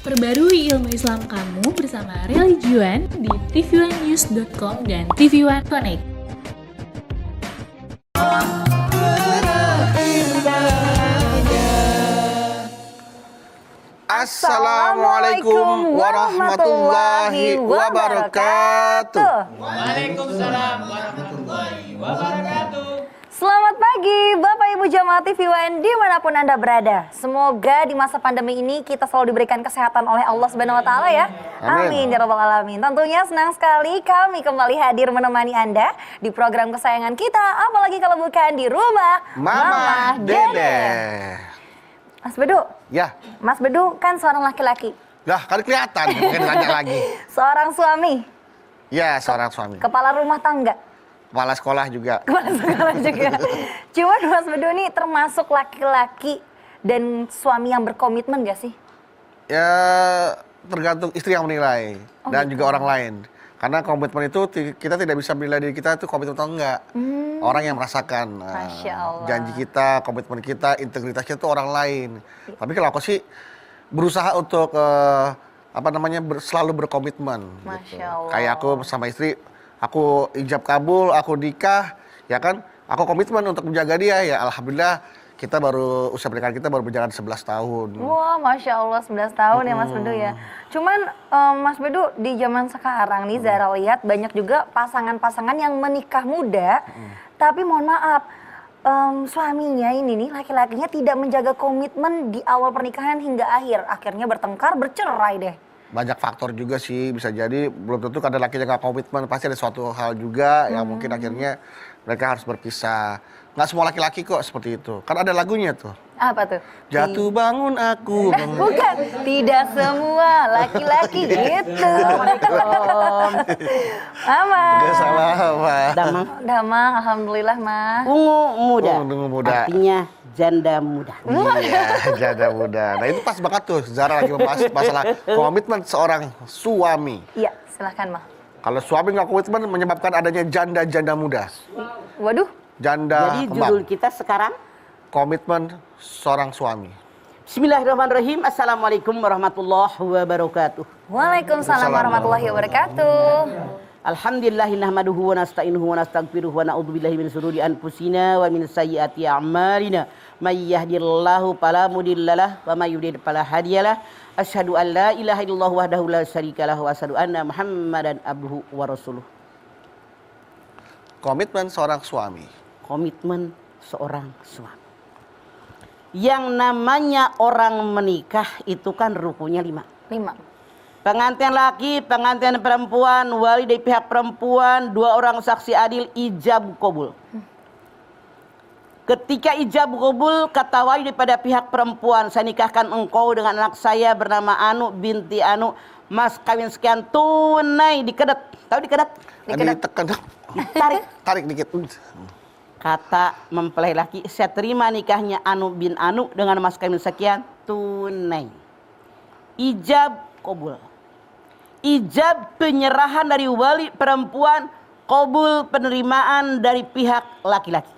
Perbarui ilmu Islam kamu bersama Religion di tv1news.com dan TV One Connect. Assalamualaikum warahmatullahi wabarakatuh. Waalaikumsalam warahmatullahi wabarakatuh. Selamat pagi Bapak Ibu Jamaah TV One dimanapun Anda berada. Semoga di masa pandemi ini kita selalu diberikan kesehatan oleh Allah Subhanahu Wa Taala ya. Amin ya Rabbal Alamin. Tentunya senang sekali kami kembali hadir menemani Anda di program kesayangan kita. Apalagi kalau bukan di rumah Mama Dede. Mas Bedu. Ya. Mas Bedu kan seorang laki-laki. Lah, kan kelihatan, mungkin tanya lagi. Seorang suami. Ya, seorang suami. Kepala rumah tangga. Kepala sekolah juga. Kepala sekolah juga. Cuman Mas Bedu ini termasuk laki-laki dan suami yang berkomitmen gak sih? Ya, tergantung istri yang menilai dan juga orang lain. Karena komitmen itu kita tidak bisa menilai diri kita itu komitmen atau enggak. Orang yang merasakan Masya Allah. janji kita, komitmen kita, integritas kita itu orang lain. Tapi kalau aku sih berusaha untuk selalu berkomitmen. Masya Allah. Kayak aku sama istri, aku ijab kabul, aku nikah, ya kan? Aku komitmen untuk menjaga dia, ya alhamdulillah kita usia pernikahan kita baru berjalan 11 tahun. Wah, Masya Allah 11 tahun ya Mas Bedu ya. Cuman Mas Bedu di zaman sekarang nih Zara lihat banyak juga pasangan-pasangan yang menikah muda. Tapi mohon maaf, suaminya ini nih laki-lakinya tidak menjaga komitmen di awal pernikahan hingga akhir. Akhirnya bertengkar, bercerai deh. Banyak faktor juga sih, bisa jadi belum tentu ada laki yang gak komitmen, pasti ada suatu hal juga yang mungkin akhirnya mereka harus berpisah. Nggak semua laki-laki kok seperti itu, kan ada lagunya tuh. Apa tuh? Jatuh bangun aku. Bukan, tidak semua laki-laki gitu. Mama. Udah salah, Pak. Damang, alhamdulillah mah. Ungu muda. Ungu muda. Artinya janda muda. Iya, janda muda. Nah itu pas banget tuh, Zara lagi membahas masalah komitmen seorang suami. Iya, silahkan mah. Kalau suami nggak komitmen menyebabkan adanya janda-janda muda. Waduh. Janda Jadi kembang. judul kita sekarang Komitmen seorang suami. Bismillahirrahmanirrahim. Assalamualaikum warahmatullahi wabarakatuh. Waalaikumsalam warahmatullahi wabarakatuh. Alhamdulillahi nahmaduhu wa nasta'inuhu wa nastaghfiruhu wa na'udzubillahi min syururi anfusina wa min sayyiati a'malina. May yahdihillahu fala mudhillalah wa may yudhlil fala hadiyalah. Asyhadu an la ilaha illallah wahdahu la syarikalah wa asyhadu anna Muhammadan abduhu wa rasuluh. Komitmen seorang suami. Komitmen seorang suami. Yang namanya orang menikah itu kan rukunnya 5. 5. Pengantin laki, pengantin perempuan, wali dari pihak perempuan, 2 orang saksi adil, ijab kabul. Ketika ijab kabul, kata wali daripada pihak perempuan, saya nikahkan engkau dengan anak saya bernama Anu binti Anu, mas kawin sekian tunai, dikedet. Tahu dikedet? Ditekan. Ditarik. Tarik dikit. Kata mempelai laki, saya terima nikahnya Anu bin Anu dengan mas kawin sekian tunai. Ijab kabul. Ijab penyerahan dari wali perempuan, kabul penerimaan dari pihak laki-laki.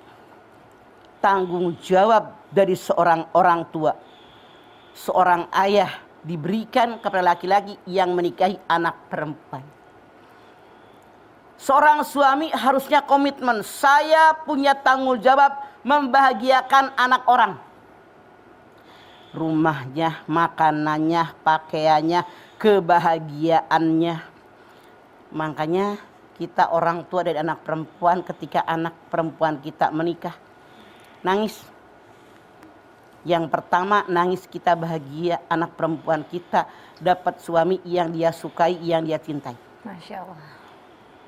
Tanggung jawab dari seorang orang tua, seorang ayah diberikan kepada laki-laki yang menikahi anak perempuan. Seorang suami harusnya komitmen, saya punya tanggung jawab membahagiakan anak orang. Rumahnya, makanannya, pakaiannya, kebahagiaannya. Makanya kita orang tua dari anak perempuan ketika anak perempuan kita menikah, nangis. Yang pertama nangis kita bahagia anak perempuan kita dapat suami yang dia sukai, yang dia cintai. Masya Allah.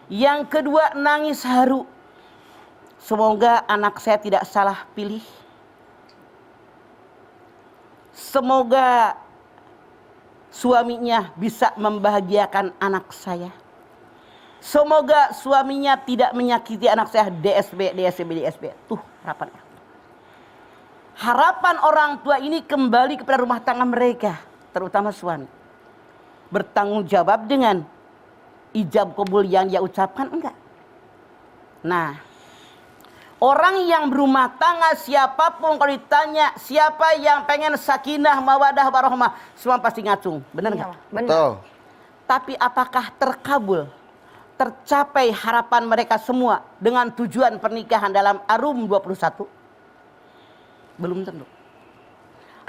Yang kedua nangis haru. Semoga anak saya tidak salah pilih. Semoga suaminya bisa membahagiakan anak saya. Semoga suaminya tidak menyakiti anak saya. DSB. Tuh harapannya. Harapan orang tua ini kembali kepada rumah tangga mereka, terutama suami. Bertanggung jawab dengan ijab kabul yang dia ucapkan enggak. Nah, Orang yang berumah tangga siapapun kalau ditanya siapa yang pengen sakinah, mawadah, warahmah, semua pasti ngacung. Benar nggak? Iya, benar. Betul. Tapi apakah terkabul, tercapai harapan mereka semua dengan tujuan pernikahan dalam Arum 21? Belum tentu.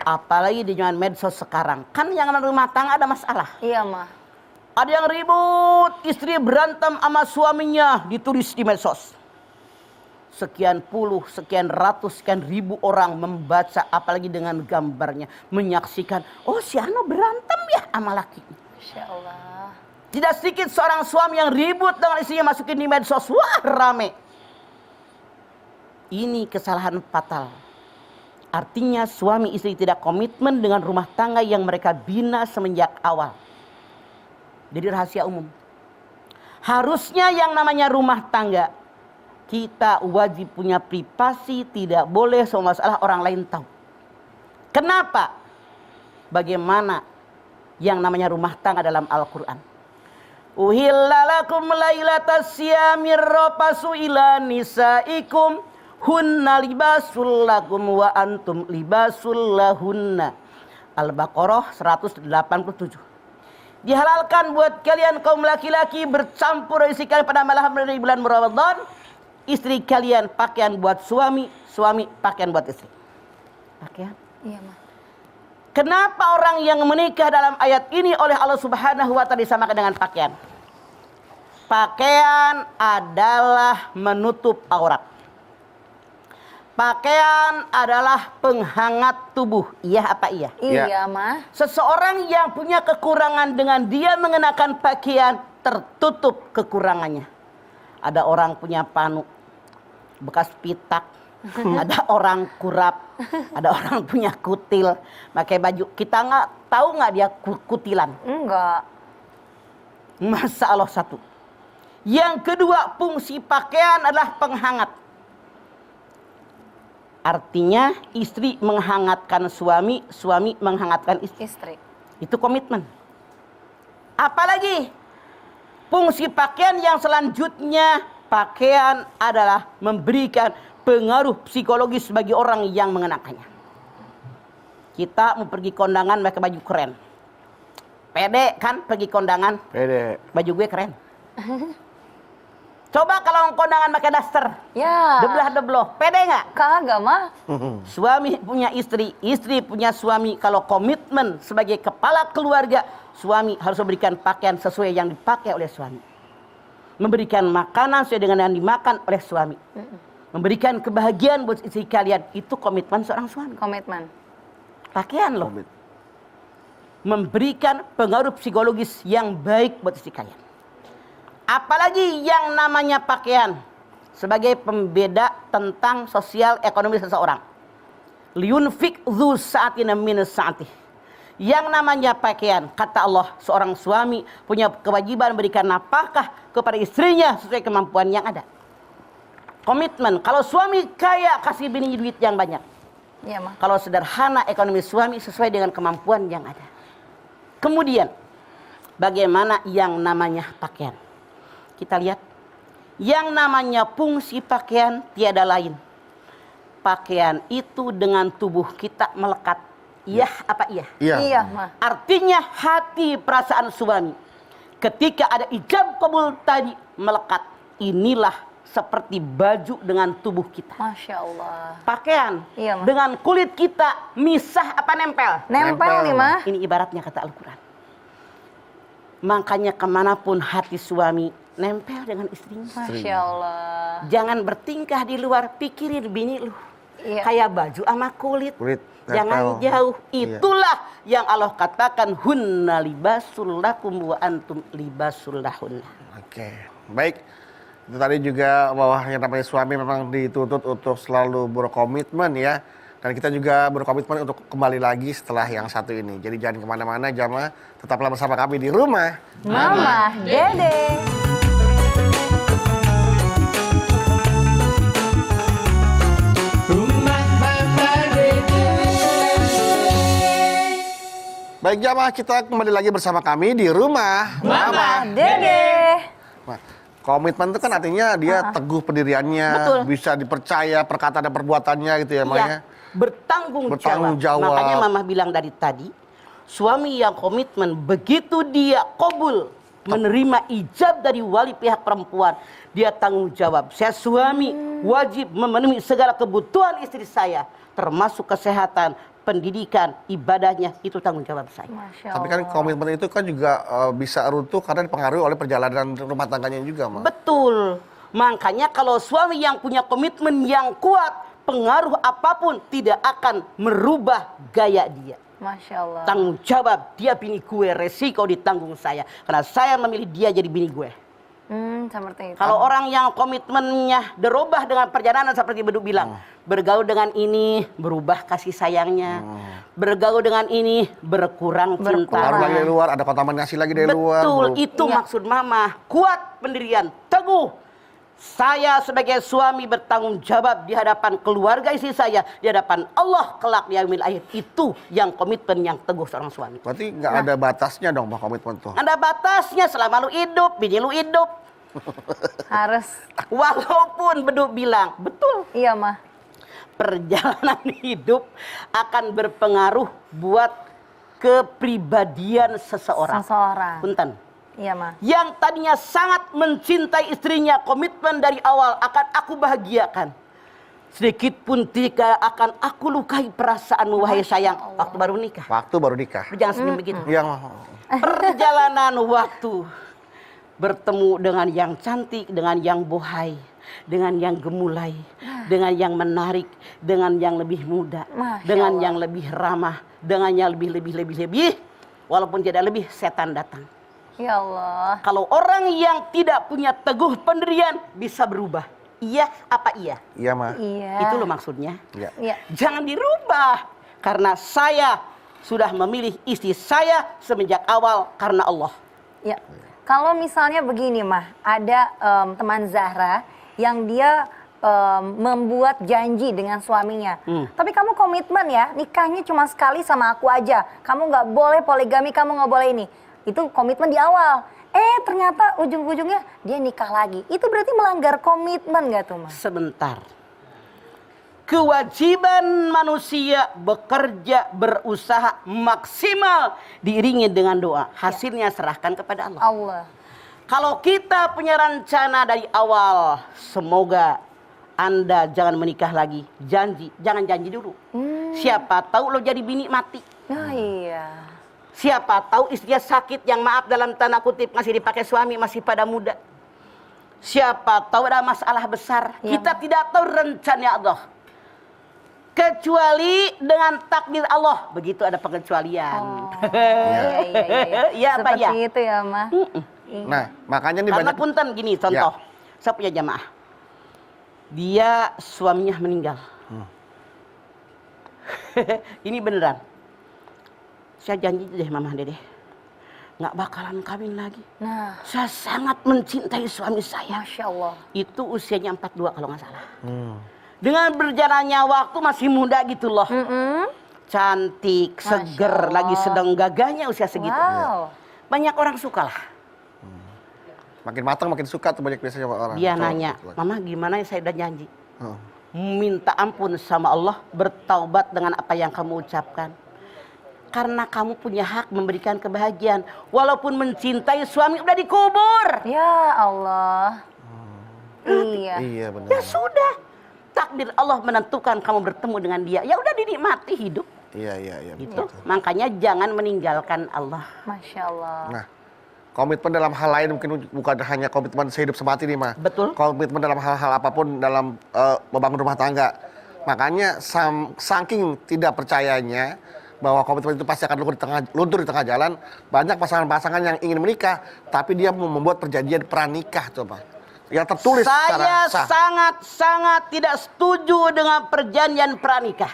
Apalagi di zaman medsos sekarang. Kan yang namanya rumah tangga ada masalah. Iya, mah. Ada yang ribut, istri berantem sama suaminya, ditulis di medsos. Sekian puluh, sekian ratus, sekian ribu orang membaca, apalagi dengan gambarnya, menyaksikan, oh si Ano berantem ya sama laki. Masya Allah. Tidak sedikit seorang suami yang ribut dengan istrinya masukin di medsos, wah rame. Ini kesalahan fatal. Artinya suami istri tidak komitmen dengan rumah tangga yang mereka bina semenjak awal. Jadi rahasia umum. Harusnya yang namanya rumah tangga, kita wajib punya privasi, tidak boleh semua masalah orang lain tahu. Kenapa? Bagaimana yang namanya rumah tangga dalam Al-Quran? Uhilla lakum lailatas siyamir rafasu ila nisaikum hunna libasul lakum wa antum libasul lahunna. Al-Baqarah 187. Dihalalkan buat kalian kaum laki-laki bercampur istri kalian pada malam dari bulan Ramadan. Istri kalian pakaian buat suami, suami pakaian buat istri. Pakaian? Iya, mah. Kenapa orang yang menikah dalam ayat ini oleh Allah Subhanahu wa taala disamakan dengan pakaian? Pakaian adalah menutup aurat. Pakaian adalah penghangat tubuh. Iya apa iya? Iya, mah. Seseorang yang punya kekurangan dengan dia mengenakan pakaian tertutup kekurangannya. Ada orang punya panu, bekas pitak. Ada orang kurap, ada orang punya kutil, pakai baju. Kita nggak tahu nggak dia kutilan? Enggak. Masalah satu. Yang kedua, fungsi pakaian adalah penghangat. Artinya istri menghangatkan suami, suami menghangatkan istri. Itu komitmen. Apalagi fungsi pakaian yang selanjutnya, pakaian adalah memberikan pengaruh psikologis bagi orang yang mengenakannya. Kita mau pergi kondangan pakai baju keren. Pede kan pergi kondangan? Pede. Baju gue keren. Coba kalau kondangan pakai daster. Ya. Deblah-debloh. Pede nggak? Kagak, mah. Suami punya istri, istri punya suami. Kalau komitmen sebagai kepala keluarga, suami harus memberikan pakaian sesuai yang dipakai oleh suami. Memberikan makanan sesuai dengan yang dimakan oleh suami. Memberikan kebahagiaan buat istri kalian. Itu komitmen seorang suami. Komitmen. Pakaian loh. Memberikan pengaruh psikologis yang baik buat istri kalian. Apalagi yang namanya pakaian sebagai pembeda tentang sosial ekonomi seseorang. Liunfik dzu sa'atin min sa'atih. Yang namanya pakaian, kata Allah, seorang suami punya kewajiban memberikan nafkah kepada istrinya sesuai kemampuan yang ada. Komitmen, kalau suami kaya kasih bini duit yang banyak. Iya, mah. Kalau sederhana ekonomi suami sesuai dengan kemampuan yang ada. Kemudian, bagaimana yang namanya pakaian? Kita lihat, yang namanya fungsi pakaian tiada lain. Pakaian itu dengan tubuh kita melekat. Iya apa iya? Iya, mah. Artinya hati perasaan suami. Ketika ada ijab qabul tadi melekat. Inilah seperti baju dengan tubuh kita. Masya Allah. Pakaian Iya, mah. dengan kulit kita misah apa nempel? Nempel nih, mah. Ini ibaratnya kata Al-Quran. Makanya kemanapun hati suami nempel dengan istrinya. Masya Allah. Jangan bertingkah di luar, pikirin bini lu. Iya. Kayak baju sama kulit. Jangan nempel. jauh. Iya. Itulah yang Allah katakan hunna libasul lakum wa antum libasul lahunna. Oke, baik. Itu tadi juga bahwa yang namanya suami memang dituntut untuk selalu berkomitmen ya. Dan kita juga berkomitmen untuk kembali lagi setelah yang satu ini. Jadi jangan kemana-mana, jamaah. Tetaplah bersama kami di rumah. Mama, Dede. Baik jamaah, kita kembali lagi bersama kami di rumah Mama, Dede. Nah, Komitmen itu kan artinya dia teguh pendiriannya, Betul. bisa dipercaya perkataan dan perbuatannya gitu ya, Ma Iya, ya. bertanggung Bertanggung jawab. Makanya Mama bilang dari tadi, suami yang komitmen begitu dia qabul menerima ijab dari wali pihak perempuan, dia tanggung jawab. Saya suami wajib memenuhi segala kebutuhan istri saya, termasuk kesehatan, pendidikan, ibadahnya, itu tanggung jawab saya. Masya Tapi kan Allah. komitmen itu kan juga bisa runtuh karena dipengaruhi oleh perjalanan rumah tangganya juga, Ma. Betul. Makanya kalau suami yang punya komitmen yang kuat, pengaruh apapun tidak akan merubah gaya dia. Masya Allah. Tanggung jawab, dia bini gue, resiko ditanggung saya. Karena saya memilih dia jadi bini gue. Seperti itu. Kalau orang yang komitmennya berubah dengan perjalanan seperti Bedu bilang, bergaul dengan ini berubah kasih sayangnya, bergaul dengan ini berkurang cinta. Baru lagi dari luar, ada kontaminasi lagi dari luar. Betul, Bro. itu Iya. maksud Mama. Kuat pendirian, teguh. Saya sebagai suami bertanggung jawab di hadapan keluarga istri saya, di hadapan Allah kelak di yaumil akhir. Itu yang komitmen yang teguh seorang suami. Berarti nggak ada batasnya dong, Ma, komitmen tuh. Ada batasnya selama lu hidup, bini lu hidup. Harus. Walaupun Bedu bilang, betul, Iya, mah. perjalanan hidup akan berpengaruh buat kepribadian seseorang. Seseorang. Punten. Iya, mah. Yang tadinya sangat mencintai istrinya, komitmen dari awal akan aku bahagiakan. Sedikit pun tidak akan aku lukai perasaanmu wahai sayang. Waktu baru nikah. Waktu baru nikah. Lu jangan senyum begitu. Yang Perjalanan waktu bertemu dengan yang cantik, dengan yang bohai, dengan yang gemulai, dengan yang menarik, dengan yang lebih muda, Masya dengan Allah. yang lebih ramah, dengan yang lebih. Walaupun tidak lebih, setan datang. Ya Allah. Kalau orang yang tidak punya teguh pendirian bisa berubah. Iya apa iya? iya, Ma. Iya. Itu loh maksudnya. Iya. Iya. Jangan dirubah. Karena saya sudah memilih istri saya semenjak awal karena Allah. Ya. Kalau misalnya begini, mah, ada teman Zahra yang dia membuat janji dengan suaminya. Tapi kamu komitmen ya, nikahnya cuma sekali sama aku aja. Kamu nggak boleh poligami, kamu nggak boleh ini. Itu komitmen di awal. Ternyata ujung-ujungnya dia nikah lagi. Itu berarti melanggar komitmen nggak tuh, mah? Sebentar. Kewajiban manusia bekerja, berusaha maksimal diiringi dengan doa. Hasilnya serahkan kepada Allah. Allah. Kalau kita punya rencana dari awal, semoga Anda jangan menikah lagi. Janji, jangan janji dulu. Siapa tahu lo jadi bini mati. Nah, iya. Siapa tahu istrinya sakit yang maaf dalam tanda kutip masih dipakai suami masih pada muda. Siapa tahu ada masalah besar. Ya. Kita tidak tahu rencana Allah. Kecuali dengan takdir Allah. Begitu ada pengecualian. Iya. Iya apa ya? Seperti itu ya, mah. Nah, makanya nih Karena banyak punten gini contoh. Saya punya jamaah. Dia suaminya meninggal. Ini beneran. Saya janji deh Mama Dede, nggak bakalan kawin lagi. Nah, Saya sangat mencintai suami saya. Masya Allah. Itu usianya 42 kalau nggak salah. Dengan berjalannya waktu masih muda gitu loh. Cantik, seger, Masya Allah. lagi sedang gagahnya usia segitu. Wow. Banyak orang suka lah. makin matang makin suka tuh banyak biasanya orang. Dia Cowok, nanya, laki-laki. Mama gimana ya saya udah janji. Oh. Minta ampun sama Allah, bertaubat dengan apa yang kamu ucapkan. Karena kamu punya hak memberikan kebahagiaan. Walaupun mencintai suami udah dikubur. Ya Allah. Iya. Iya benar. Ya sudah. Takdir Allah menentukan kamu bertemu dengan dia. Ya udah dinikmati hidup. Iya Gitu. betul. Makanya jangan meninggalkan Allah. Masya Allah. Nah, komitmen dalam hal lain mungkin bukan hanya komitmen sehidup semati nih, Ma. Betul. Komitmen dalam hal-hal apapun dalam membangun rumah tangga. Makanya saking tidak percayanya bahwa komitmen itu pasti akan luntur di tengah jalan, banyak pasangan-pasangan yang ingin menikah, tapi dia mau membuat perjanjian pranikah tuh, Pak. Yang tertulis secara Saya sah. sangat tidak setuju dengan perjanjian pranikah.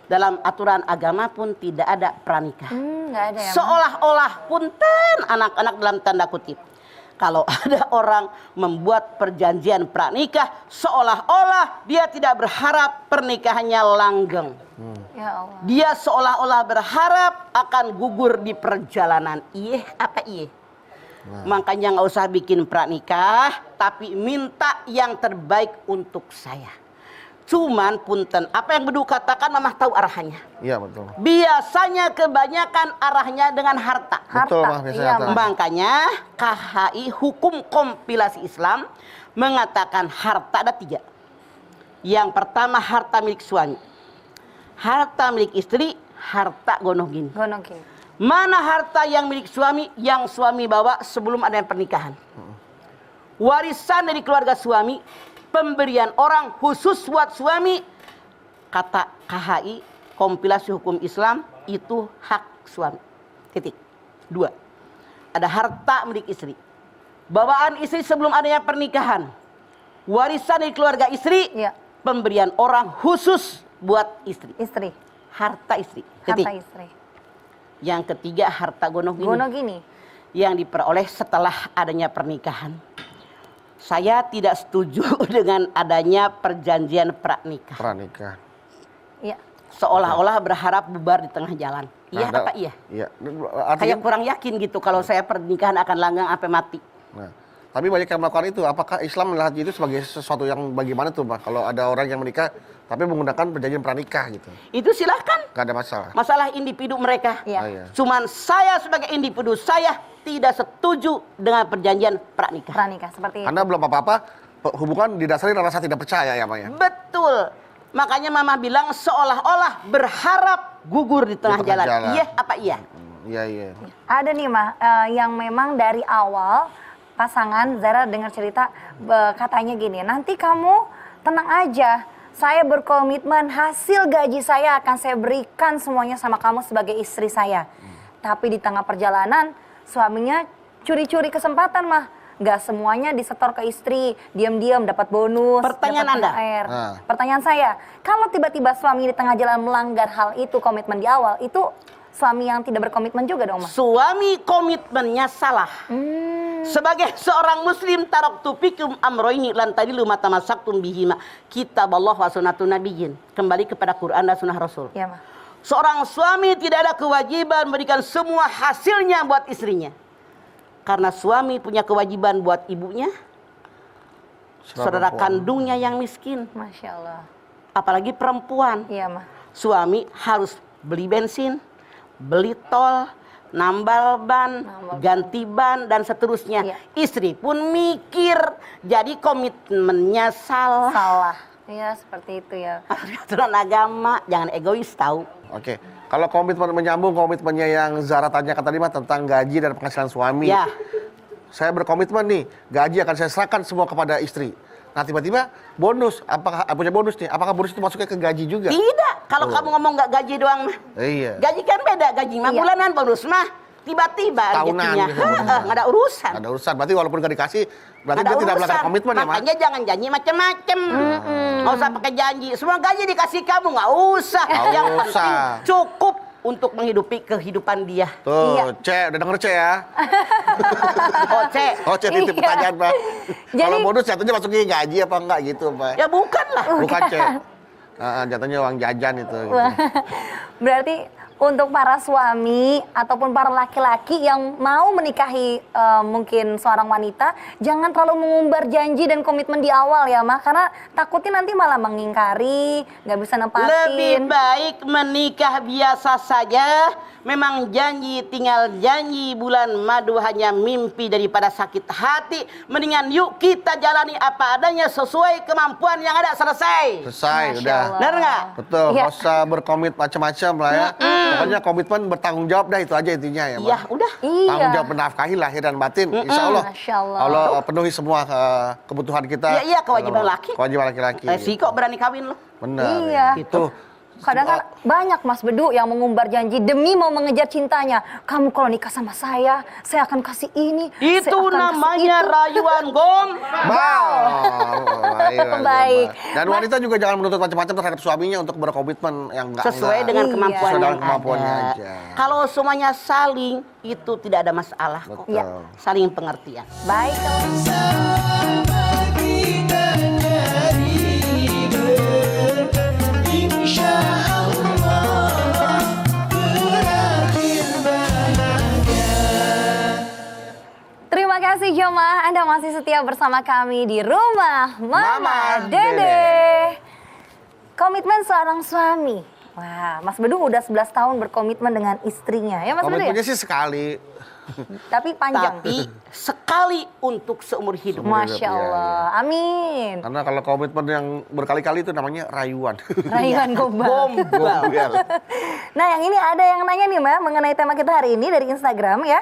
Dalam aturan agama pun tidak ada pranikah. Nggak ada ya, Ma? Seolah-olah punten anak-anak dalam tanda kutip. Kalau ada orang membuat perjanjian pranikah, seolah-olah dia tidak berharap pernikahannya langgeng. Ya Allah. Dia seolah-olah berharap akan gugur di perjalanan. Iya apa iya? Makanya nggak usah bikin pranikah, tapi minta yang terbaik untuk saya. Cuman punten, apa yang Bedu katakan Mamah tahu arahnya. Iya betul. Biasanya kebanyakan arahnya dengan harta. Betul, Mah, biasanya harta. Makanya KHI Hukum Kompilasi Islam mengatakan harta ada 3. Yang pertama harta milik suami, harta milik istri, harta gonogin. Gonogin. Mana harta yang milik suami yang suami bawa sebelum adanya pernikahan? Warisan dari keluarga suami, pemberian orang khusus buat suami, kata KHI Kompilasi Hukum Islam itu hak suami. Titik. 2. Ada harta milik istri, bawaan istri sebelum adanya pernikahan, warisan dari keluarga istri, Iya. pemberian orang khusus buat istri. Istri. Harta istri. Titik. Harta istri. Yang ketiga harta gonogini. Gonogini. Yang diperoleh setelah adanya pernikahan. Saya tidak setuju dengan adanya perjanjian pranikah. Pranikah. Iya. Seolah-olah berharap bubar di tengah jalan. Iya Nah, apa iya? Iya. Kayak Artinya, kurang yakin gitu kalau saya pernikahan akan langgang sampai mati. nah, tapi banyak yang melakukan itu. Apakah Islam melihat itu sebagai sesuatu yang bagaimana tuh, Pak? Kalau ada orang yang menikah tapi menggunakan perjanjian pranikah gitu, Itu silahkan. nggak ada masalah. Masalah individu mereka. Iya. Oh, iya. Cuman saya sebagai individu saya tidak setuju dengan perjanjian pranikah. Pranikah seperti itu. Karena belum apa-apa, hubungan didasari rasa tidak percaya ya, Pak ya. Betul. Makanya Mama bilang seolah-olah berharap gugur di tengah tengah jalan. jalan. Iya apa iya? Iya, iya. Ada nih Mah, yang memang dari awal pasangan Zara dengar cerita katanya gini, nanti kamu tenang aja, saya berkomitmen hasil gaji saya akan saya berikan semuanya sama kamu sebagai istri saya. Tapi di tengah perjalanan suaminya curi-curi kesempatan Mah, nggak semuanya disetor ke istri, diam-diam dapat bonus. Pertanyaan dapat Anda. THR. Nah. Pertanyaan saya, kalau tiba-tiba suami di tengah jalan melanggar hal itu, komitmen di awal, itu suami yang tidak berkomitmen juga dong Mah? Suami komitmennya salah. Sebagai seorang muslim taraktu fikum amroini lan tadilu ma tamassaktum bihima kitaballah wa sunnatun nabiyyin. Kembali kepada Quran dan sunnah Rasul. Iya Mah. Seorang suami tidak ada kewajiban memberikan semua hasilnya buat istrinya. Karena suami punya kewajiban buat ibunya, saudara kandungnya yang miskin, Masya Allah. apalagi perempuan. Iya Mah. Suami harus beli bensin, beli tol, nambal ban, ganti ban, dan seterusnya. Iya. Istri pun mikir, jadi komitmennya salah. Salah. Iya seperti itu ya. Aturan agama, jangan egois tahu. Oke. Kalau komitmen menyambung komitmennya yang Zara tanyakan tadi Mah tentang gaji dan penghasilan suami. Ya. Saya berkomitmen nih, gaji akan saya serahkan semua kepada istri. Nah tiba-tiba bonus, apakah punya bonus nih? Apakah bonus itu masuknya ke gaji juga? Tidak, kalau kamu ngomong nggak gaji doang mah. Iya. Gaji kan beda, gaji mah Iya. bulanan, bonus mah tiba-tiba Tahunan rezekinya. gitu, bonusnya. Nggak ada urusan. Ada urusan. Berarti walaupun nggak dikasih, berarti Nggak dia ada tidak melakukan urusan. komitmen ya, Mak? Makanya jangan janji macem-macem. Nggak usah pakai janji. Semua gaji dikasih kamu, nggak usah. Nggak Yang usah. penting cukup untuk menghidupi kehidupan dia. Tuh, Iya. Cek, udah denger Cek ya? Oce. Oh, Cek titip Iya. pertanyaan, Pak. Jadi- Kalau bonus jatuhnya masuknya gaji apa enggak gitu, Pak? Ya bukan lah. Bukan, Cek. Jatuhnya uang jajan itu. Gitu. Wah, berarti untuk para suami ataupun para laki-laki yang mau menikahi mungkin seorang wanita, jangan terlalu mengumbar janji dan komitmen di awal ya Mah, karena takutnya nanti malah mengingkari, nggak bisa nempatin. Lebih baik menikah biasa saja. Memang janji tinggal janji, bulan madu hanya mimpi daripada sakit hati. Mendingan yuk kita jalani apa adanya sesuai kemampuan yang ada, selesai. Selesai, Masya udah. Allah. Benar nggak? Betul, Iya. nggak usah berkomit macam-macam lah ya. Pokoknya komitmen bertanggung jawab dah, itu aja intinya ya, Pak. Ya udah. Tanggung Iya. jawab menafkahi lahir dan batin, insya Allah. Masya Allah. Allah penuhi semua kebutuhan kita. Iya, iya, kewajiban laki. Kewajiban laki-laki. Resiko berani kawin loh. Benar. Iya. Ya. Itu. Kadang kan banyak Mas Bedu yang mengumbar janji demi mau mengejar cintanya. Kamu kalau nikah sama saya akan kasih ini. saya Itu akan kasih namanya itu. rayuan gom. Baik. Dan wanita juga jangan menuntut macam-macam terhadap suaminya untuk berkomitmen yang enggak. Sesuai dengan Iya. kemampuan Sesuai dengan yang kemampuannya ada. aja. Kalau semuanya saling, itu tidak ada masalah kok. Betul. Iya. Saling pengertian. Baik. Terima kasih jemaah, Anda masih setia bersama kami di rumah Mama Mama Dede. Dede. Komitmen seorang suami. Wah, Mas Bedu udah 11 tahun berkomitmen dengan istrinya ya Mas Bedu ya? Komitmennya sih sekali. Tapi panjang. Tapi sekali untuk seumur hidup. Masya Iya, Allah, amin. Karena kalau komitmen yang berkali-kali itu namanya rayuan. Rayuan gombal. Gombal. Nah, yang ini ada yang nanya nih, Ma, mengenai tema kita hari ini dari Instagram ya.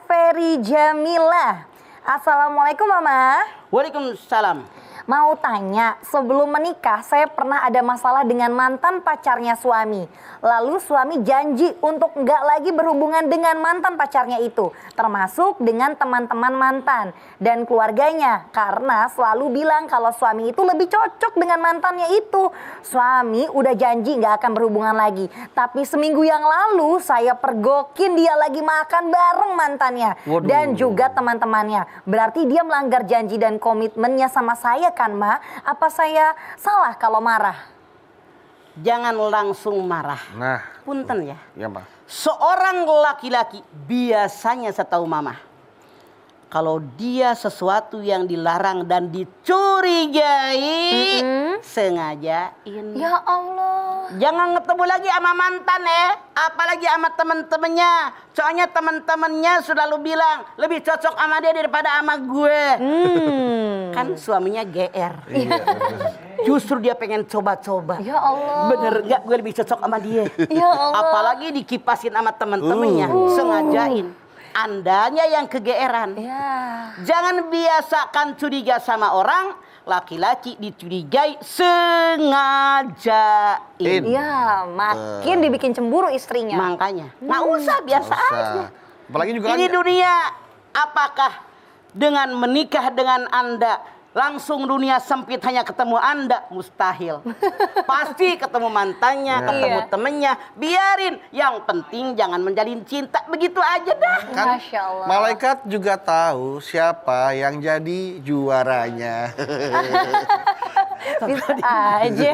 @ferijamila. Assalamualaikum, Mama. Waalaikumsalam. Mau tanya, sebelum menikah saya pernah ada masalah dengan mantan pacarnya suami. Lalu suami janji untuk nggak lagi berhubungan dengan mantan pacarnya itu. Termasuk dengan teman-teman mantan dan keluarganya. Karena selalu bilang kalau suami itu lebih cocok dengan mantannya itu. Suami udah janji nggak akan berhubungan lagi. Tapi seminggu yang lalu saya pergokin dia lagi makan bareng mantannya. Waduh. Dan juga teman-temannya. Berarti dia melanggar janji dan komitmennya sama saya kan, Ma? Apa saya salah kalau marah? Jangan langsung marah. Nah, Punten ya. ya Mbak. Seorang laki-laki biasanya setahu Mama, kalau dia sesuatu yang dilarang dan dicurigai, sengajain. Ya Allah. Jangan ketemu lagi sama mantan ya, apalagi sama temen-temennya. Soalnya temen-temennya selalu bilang lebih cocok sama dia daripada sama gue. Kan suaminya GR. Justru dia pengen coba-coba. Ya Allah. Bener gak gue lebih cocok sama dia? Ya Allah. Apalagi dikipasin sama temen-temennya, sengajain. Andanya yang kegeeran. Ya. Jangan biasakan curiga sama orang. Laki-laki dicurigai sengajain. Iya, makin dibikin cemburu istrinya. Makanya nggak usah, biasa Nggak aja. usah. Apalagi juga Ini kan- dunia, apakah dengan menikah dengan Anda langsung dunia sempit hanya ketemu Anda? Mustahil. Pasti ketemu mantannya, ketemu Iya. temennya. Biarin, yang penting jangan menjalin cinta begitu aja dah. kan Masya Allah. malaikat juga tahu siapa yang jadi juaranya. Bisa aja.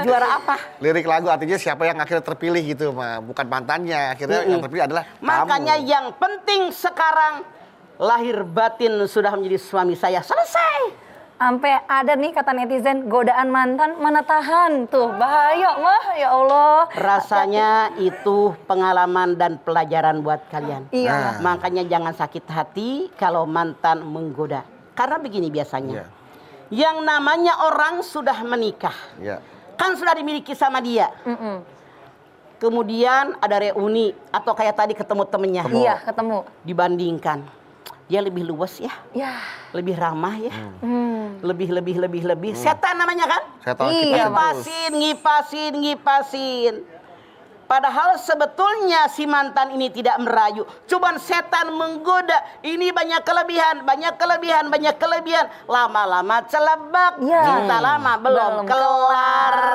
Juara apa? Lirik lagu artinya siapa yang akhirnya terpilih gitu, Ma. Bukan mantannya. Akhirnya yang terpilih adalah Makanya kamu. yang penting sekarang lahir batin sudah menjadi suami saya. Selesai. Sampai ada nih kata netizen, godaan mantan mana tahan tuh. Bahaya, Mah. Ya Allah. Rasanya itu pengalaman dan pelajaran buat kalian. Iya. Makanya jangan sakit hati kalau mantan menggoda. Karena begini biasanya. Iya. Yang namanya orang sudah menikah. Ya. Kan sudah dimiliki sama dia. Kemudian ada reuni atau kayak tadi ketemu temennya. Iya, ketemu. Dibandingkan. Dia lebih luas ya. Ya. Lebih ramah ya. Lebih. Setan namanya kan? Saya tahu Iya, kita Ngipasin. Padahal sebetulnya si mantan ini tidak merayu. Cuman setan menggoda. Ini banyak kelebihan. Lama-lama celebak. Ya. Cinta lama belum kelar.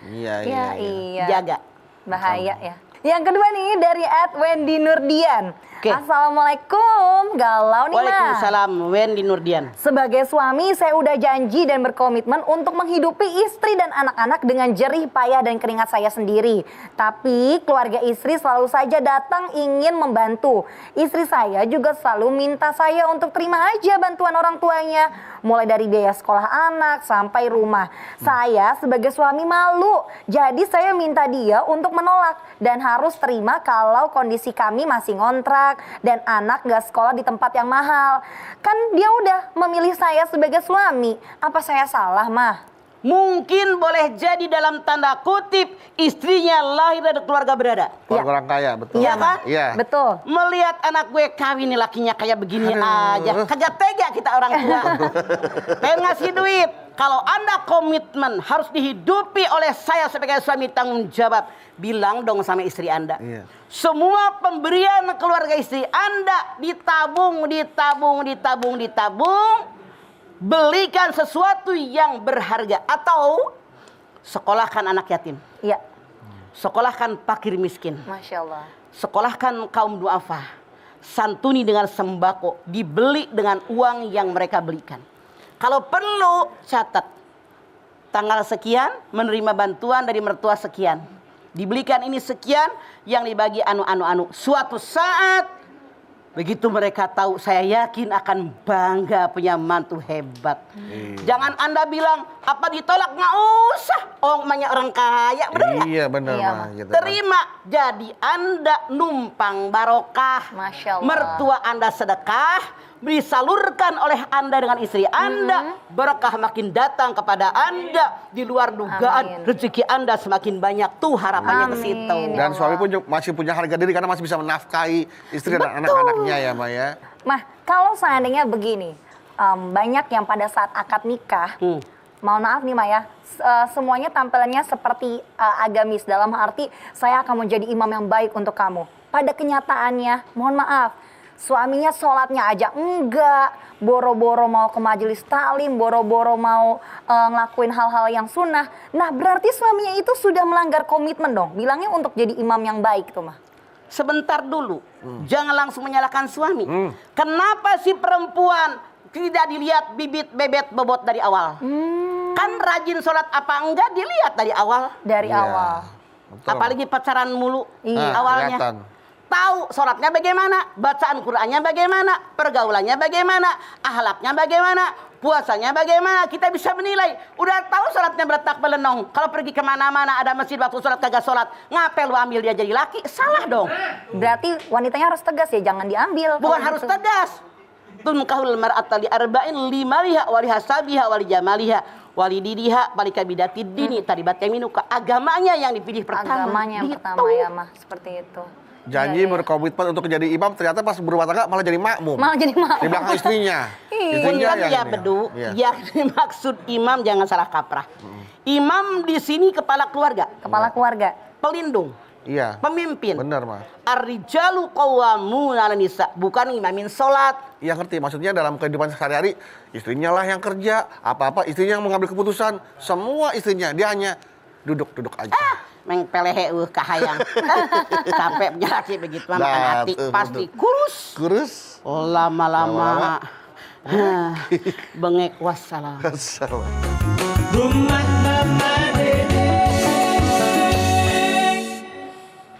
Iya, Ya, iya. Jaga. Bahaya ya. Yang kedua nih dari @Wendy Nurdian. Oke. Assalamualaikum, galau nih, Ma. Waalaikumsalam, Wendy Nurdian. Sebagai suami, saya udah janji dan berkomitmen untuk menghidupi istri dan anak-anak dengan jerih payah dan keringat saya sendiri. Tapi keluarga istri selalu saja datang ingin membantu. Istri saya juga selalu minta saya untuk terima aja bantuan orang tuanya. Mulai dari biaya sekolah anak sampai rumah. Saya sebagai suami malu. Jadi saya minta dia untuk menolak dan harus terima kalau kondisi kami masih ngontrak dan anak gak sekolah di tempat yang mahal. Kan dia udah memilih saya sebagai suami. Apa saya salah, Mah? Mungkin boleh jadi dalam tanda kutip istrinya lahir dari keluarga berada. Keluarga orang kaya, betul. Iya kan? Iya. Betul. Melihat anak gue kawin nih lakinya kayak begini aja. Kagak tega kita orang tua. Pengen ngasih duit. Kalau Anda komitmen harus dihidupi oleh saya sebagai suami tanggung jawab. Bilang dong sama istri Anda. Iya. Semua pemberian keluarga istri Anda ditabung. Belikan sesuatu yang berharga. Atau sekolahkan anak yatim. Iya. Sekolahkan fakir miskin. Masya Allah. Sekolahkan kaum duafa. Santuni dengan sembako. Dibeli dengan uang yang mereka belikan. Kalau perlu catat. Tanggal sekian menerima bantuan dari mertua sekian. Dibelikan ini sekian yang dibagi anu. Suatu saat Begitu mereka tahu, saya yakin akan bangga punya mantu hebat. Jangan Anda bilang, apa ditolak? Nggak usah. Banyak orang kaya, benar nggak? Iya benar Iya, mah. Gitu, Terima, jadi Anda numpang barokah. Masya Allah. Mertua Anda sedekah, disalurkan oleh Anda dengan istri Anda. Berkah makin datang kepada Anda. Di luar dugaan, Amin. rezeki Anda semakin banyak. Tuh harapannya ke Amin. situ. Dan suami pun masih punya harga diri karena masih bisa menafkahi istri dan anak-anaknya ya Maya. Mah, kalau seandainya begini, banyak yang pada saat akad nikah, mohon maaf nih Maya, semuanya tampilannya seperti agamis, dalam arti saya akan menjadi imam yang baik untuk kamu. Pada kenyataannya, mohon maaf, suaminya sholatnya aja enggak, boro-boro mau ke majelis taklim, boro-boro mau ngelakuin hal-hal yang sunnah. Nah, berarti suaminya itu sudah melanggar komitmen dong, bilangnya untuk jadi imam yang baik tuh Mah. Sebentar dulu, jangan langsung menyalahkan suami. Kenapa si perempuan tidak dilihat bibit bebet bobot dari awal? Kan rajin sholat apa enggak dilihat dari awal. Dari Iya, awal. betul. Apalagi pacaran mulu Iya. awalnya. Kelihatan. Tahu sholatnya bagaimana, bacaan Qur'annya bagaimana, pergaulannya bagaimana, akhlaknya bagaimana, puasanya bagaimana, kita bisa menilai. Udah tahu sholatnya berletak belenong, kalau pergi kemana-mana ada masjid waktu sholat kagak sholat, ngapel lu ambil dia jadi laki, salah dong. Berarti wanitanya harus tegas ya, jangan diambil. Bukan kalau harus gitu. tegas. Tunkahul mar'ata li arba'in limaliha wali hasabiha wali jamaliha wali didiha wali kabidati dini taribat yaminuka. Agamanya yang dipilih pertama. Agamanya yang Gitu. pertama ya Mah, seperti itu. Janji berkomitmen untuk jadi imam, ternyata pas berumah tangga malah jadi makmum. Malah jadi Di belakang istrinya. Punten ya ini. bedu, Iya. yang dimaksud imam jangan salah kaprah. Imam di sini kepala keluarga, Kepala keluarga. pelindung, Iya. pemimpin. Benar mah. Ar-rijalu qawwamuna 'alan nisa, bukan imamin salat. Iya ngerti, maksudnya dalam kehidupan sehari-hari istrinya lah yang kerja, apa-apa istrinya yang mengambil keputusan, semua istrinya, dia hanya duduk-duduk aja. Meng pelehe kahayang. Capek punya laki begitu mah makan Nah, hati tuh, pasti betul. kurus. Kurus. Oh, lama-lama. Lama-lama. Bengek wassalam. Salah.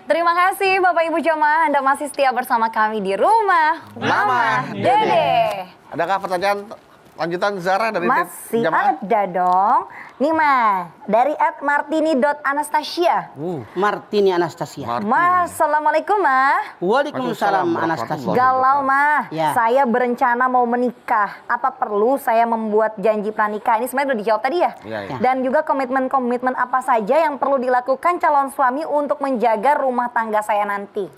Terima kasih Bapak Ibu jamaah, Anda masih setia bersama kami di rumah Mama Dede. Adakah pertanyaan lanjutan Zara dari Masih jamaah? ada dong. Nih Mah, dari @martini.anastasia. Martini Anastasia. Mas, Assalamualaikum Mah. Waalaikumsalam Waalaikumsalam Anastasia. Galau Mah, Ya. saya berencana mau menikah. Apa perlu saya membuat janji pranikah? Ini sebenarnya udah dijawab tadi ya. Iya, iya. Dan juga komitmen-komitmen apa saja yang perlu dilakukan calon suami untuk menjaga rumah tangga saya nanti?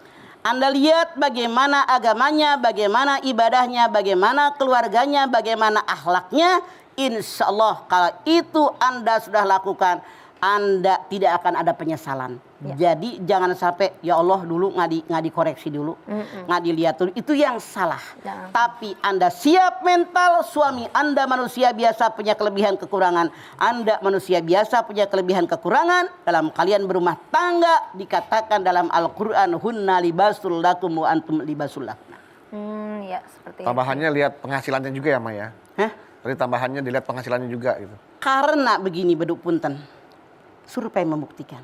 Anda lihat bagaimana agamanya, bagaimana ibadahnya, bagaimana keluarganya, bagaimana akhlaknya. Insya Allah kalau itu Anda sudah lakukan, Anda tidak akan ada penyesalan. Jadi jangan sampai ya Allah dulu nggak dikoreksi dulu, nggak dilihat dulu. Itu yang salah. Jangan. Tapi Anda siap mental, suami Anda manusia biasa punya kelebihan kekurangan. Anda manusia biasa punya kelebihan kekurangan. Dalam kalian berumah tangga dikatakan dalam Al-Quran, hunna libasul lakum wa antum libasul lahunna. Ya seperti itu. Tambahannya lihat penghasilannya juga ya Maya. Hah? Tadi tambahannya dilihat penghasilannya juga gitu. Karena begini beduk punten, survei membuktikan.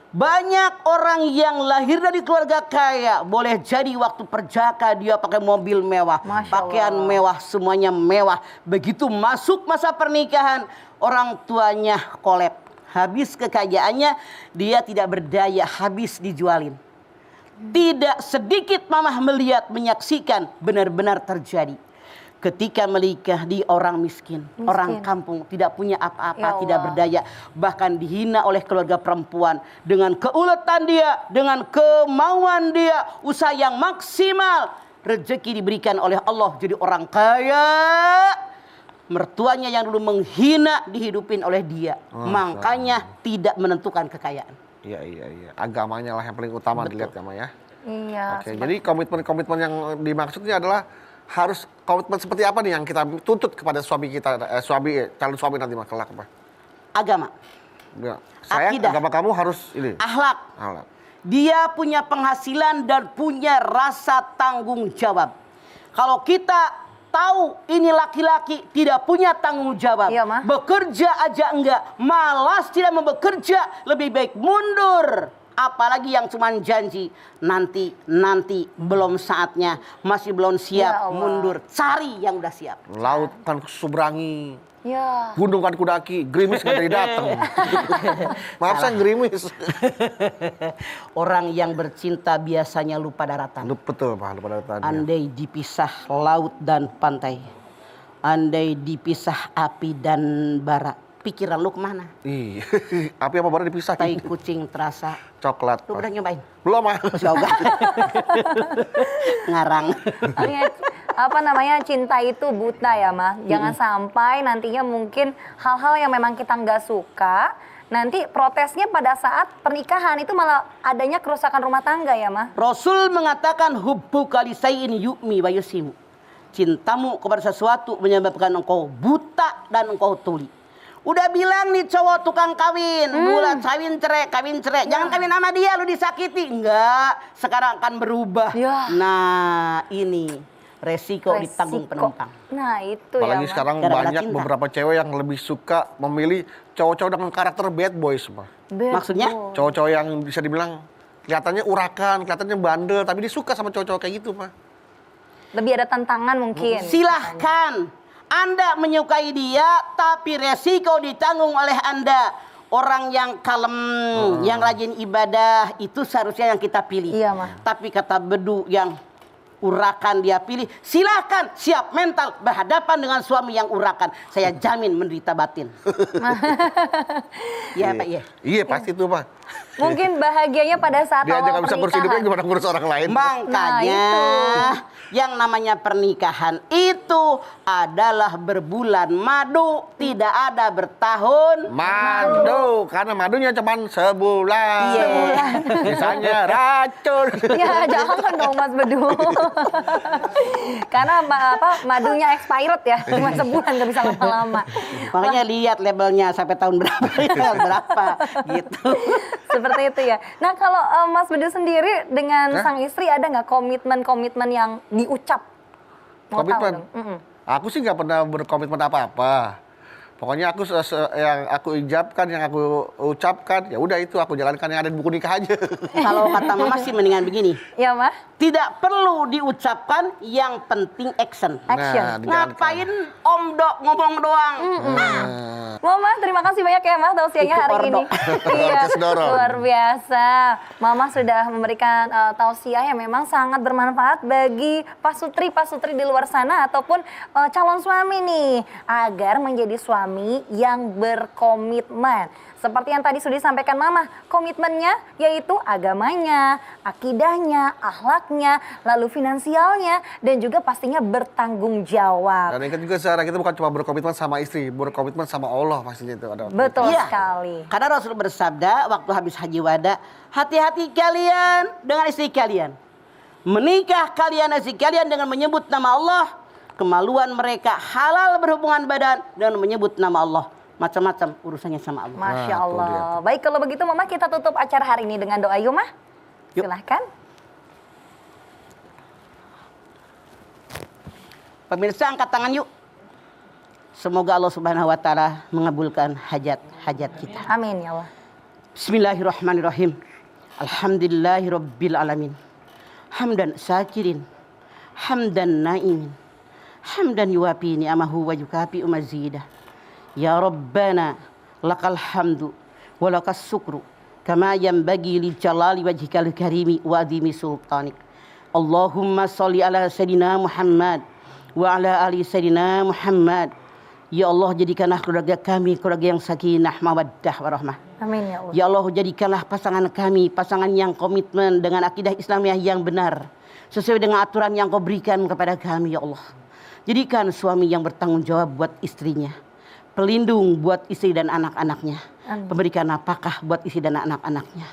Banyak orang yang lahir dari keluarga kaya, boleh jadi waktu perjaka dia pakai mobil mewah, Masya pakaian Allah. mewah, semuanya mewah. Begitu masuk masa pernikahan, orang tuanya kolep. Habis kekayaannya, dia tidak berdaya, habis dijualin. Tidak sedikit mamah melihat, menyaksikan benar-benar terjadi. Ketika menikah di orang miskin, orang kampung, tidak punya apa-apa, Ya tidak Allah. berdaya, bahkan dihina oleh keluarga perempuan dengan keuletan dia, dengan kemauan dia, usaha yang maksimal, rezeki diberikan oleh Allah jadi orang kaya. Mertuanya yang dulu menghina dihidupin oleh dia, makanya tidak menentukan kekayaan. Iya, iya, iya. Agamanya lah yang paling utama dilihat ya Maya. Iya. Oke, jadi komitmen-komitmen yang dimaksudnya adalah harus komitmen seperti apa nih yang kita tuntut kepada suami kita, calon suami nanti Mas, kelak apa? Agama, Ya, sayang, Akidah. agama kamu harus ini. akhlak, Alat. dia punya penghasilan dan punya rasa tanggung jawab. Kalau kita tahu ini laki-laki tidak punya tanggung jawab, Iya, Ma. bekerja aja enggak, malas tidak mau bekerja, lebih baik mundur. Apalagi yang cuman janji, nanti belum saatnya, masih belum Ya siap, Allah. mundur, cari yang udah siap. Laut kan subrangi, Ya. gunung kan kudaki, gerimis nggak jadi datang. Maaf saya gerimis. Orang yang bercinta biasanya lupa daratan. Betul Pak, lupa datanya. Andai dipisah laut dan pantai, andai dipisah api dan bara, pikiran lu kemana? Ih, api apa baru dipisah? Tai kucing terasa. Coklat. Lu Pak. udah nyobain? Belum Mas. Coba. Ngarang. Artinya, apa namanya, cinta itu buta ya Mas. Jangan sampai nantinya mungkin hal-hal yang memang kita nggak suka, nanti protesnya pada saat pernikahan itu malah adanya kerusakan rumah tangga ya Mas. Rasul mengatakan hubbu kalisain yu'mi wa yusimu. Cintamu kepada sesuatu menyebabkan engkau buta dan engkau tuli. Udah bilang nih cowok tukang kawin, bulat kawin cerai. Jangan kawin sama dia, lu disakiti. Enggak, sekarang akan berubah. Ya. Nah, ini resiko ditanggung penumpang. Nah itu ya Apalagi Mas. sekarang Gara-gara banyak cinta. beberapa cewek yang lebih suka memilih cowok-cowok dengan karakter bad boys, Pak. Bad Maksudnya? boy. Cowok-cowok yang bisa dibilang kelihatannya urakan, kelihatannya bandel, tapi dia suka sama cowok-cowok kayak gitu, Pak. Lebih ada tantangan mungkin. Silahkan Anda menyukai dia, tapi resiko ditanggung oleh Anda. Orang yang kalem, yang rajin ibadah, itu seharusnya yang kita pilih. Iya, Mas. Tapi kata bedu yang urakan dia pilih, silahkan siap mental berhadapan dengan suami yang urakan. Saya jamin menderita batin. Iya Pak, iya. Iya, pasti tuh, Pak. Mungkin bahagianya pada saat Dia aja awal nggak bisa ngurus hidupnya, pernikahan. gimana ngurus orang lain? Makanya yang namanya pernikahan itu adalah berbulan madu, tidak ada bertahun. Madu, karena madunya cuma sebulan. Iya. Misalnya racun. Ya jangan dong Mas Bedu. Karena madunya expired ya, cuma sebulan nggak bisa lama-lama. Makanya lihat labelnya sampai tahun berapa, tanggal berapa gitu. Seperti itu ya. Nah kalau Mas Bedu sendiri dengan sang istri ada nggak komitmen-komitmen yang diucap? Mau tahu Komitmen? dong. Mm-mm. Aku sih nggak pernah berkomitmen apa-apa. Pokoknya aku yang aku ijabkan, yang aku ucapkan, ya udah itu aku jalankan yang ada di buku nikah aja. Kalau kata mama sih mendingan begini. Ya Mas? Tidak perlu diucapkan, yang penting action. Action. Nah, dijalankan. Ngapain Om Dok ngomong doang? Mama terima kasih banyak ya Mas tausiahnya Itu hari ordo. ini. Iya, Orkes dorong. luar biasa. Mama sudah memberikan tausiah yang memang sangat bermanfaat bagi pasutri di luar sana ataupun calon suami nih agar menjadi suami yang berkomitmen. Seperti yang tadi sudah disampaikan Mama, komitmennya yaitu agamanya, akidahnya, akhlaknya, lalu finansialnya, dan juga pastinya bertanggung jawab. Dan ingat juga Sarah, kita bukan cuma berkomitmen sama istri, berkomitmen sama Allah pastinya itu ada. Betul Iya. sekali. Karena Rasul bersabda waktu habis haji wada, hati-hati kalian dengan istri kalian. Menikah kalian istri kalian dengan menyebut nama Allah, kemaluan mereka halal berhubungan badan dan menyebut nama Allah. Macam-macam urusannya sama Allah. Masya Nah, tuh Allah. dia tuh. Baik kalau begitu Mama kita tutup acara hari ini dengan doa yuk Mah. Yuk. Silahkan. Pemirsa angkat tangan yuk. Semoga Allah Subhanahu wa taala mengabulkan hajat-hajat kita. Amin ya Allah. Bismillahirrahmanirrahim. Alhamdulillahirabbil alamin. Hamdan syakirin, hamdan naimin. Hamdan yuwafi ni'amahu wa yukafi mazidah. Ya Rabbana lakal hamdu wa lakas syukru kama yanbaghi li jalali wajhikal karimi wa adhimi sultanik. Allahumma sholli ala sayyidina Muhammad wa ala ali sayyidina Muhammad. Ya Allah, jadikanlah keluarga kami keluarga yang sakinah mawaddah warahmah. Amin ya Allah. Ya Allah, jadikanlah pasangan kami pasangan yang komitmen dengan akidah Islamiah yang benar sesuai dengan aturan yang Kau berikan kepada kami ya Allah. Jadikan suami yang bertanggung jawab buat istrinya, pelindung buat istri dan anak-anaknya, pemberikan nafkah buat istri dan anak-anaknya.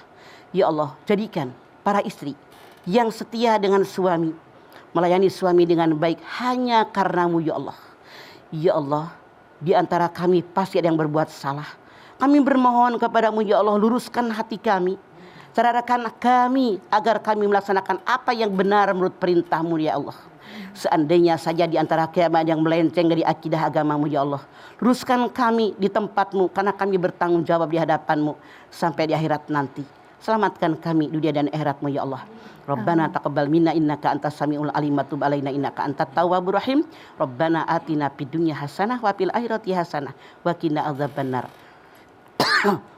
Ya Allah, jadikan para istri yang setia dengan suami, melayani suami dengan baik hanya karenamu ya Allah. Ya Allah, di antara kami pasti ada yang berbuat salah. Kami bermohon kepadamu ya Allah, luruskan hati kami, cerahkan kami agar kami melaksanakan apa yang benar menurut perintahmu ya Allah. Seandainya saja di antara kami yang melenceng dari akidah agamamu ya Allah, luruskan kami di tempatmu karena kami bertanggung jawab di hadapanmu sampai di akhirat nanti. Selamatkan kami dunia dan akhiratmu ya Allah. Rabbana taqabbal minna innaka antas samiul alim wa tub alaina innaka antat tawwabur rahim. Rabbana atina fid dunya hasanah wa fil akhirati hasanah wa qina adzabannar.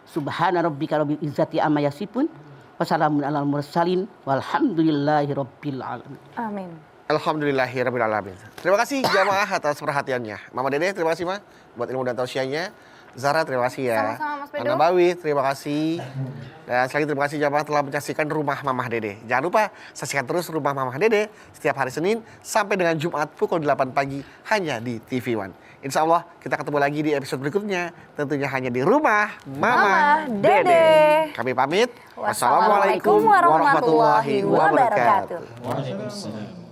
Subhana rabbika rabbil izzati amma yasifun wa salamun alal mursalin walhamdulillahi rabbil alamin. Amin. Alhamdulillahirabbil alamin. Terima kasih jamaah atas perhatiannya. Mama Dede, terima kasih Ma buat ilmu dan tausiahnya. Zara, terima kasih ya. Sama-sama, Mas Bedu. Ana Bawi, terima kasih. Dan sekali lagi terima kasih jamaah telah menyaksikan Rumah Mamah Dede. Jangan lupa saksikan terus Rumah Mamah Dede setiap hari Senin sampai dengan Jumat pukul 8 pagi hanya di TV One. Insya Allah kita ketemu lagi di episode berikutnya. Tentunya hanya di Rumah Mamah Dede. Kami pamit. Wassalamualaikum warahmatullahi wabarakatuh. Waalaikumsalam.